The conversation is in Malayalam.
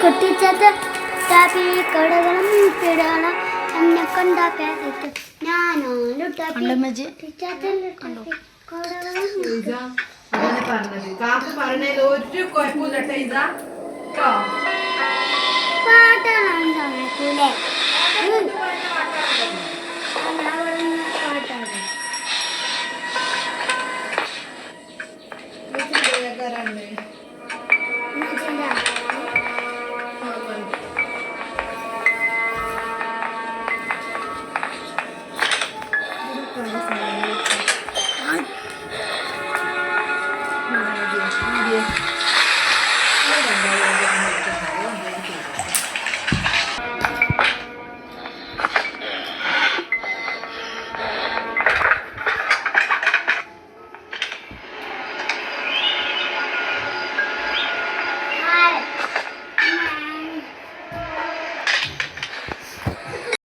കുട്ടിച്ചത് ടാപ്പി കടകളും പിടകളും എന്നെ കൊണ്ടാ പേരിട്ട് ഞാനോണ്ട് ടാപ്പി പറഞ്ഞത് കാക്ക് പറഞ്ഞതിൽ ഒരു കുഴപ്പമില്ല ഇതാ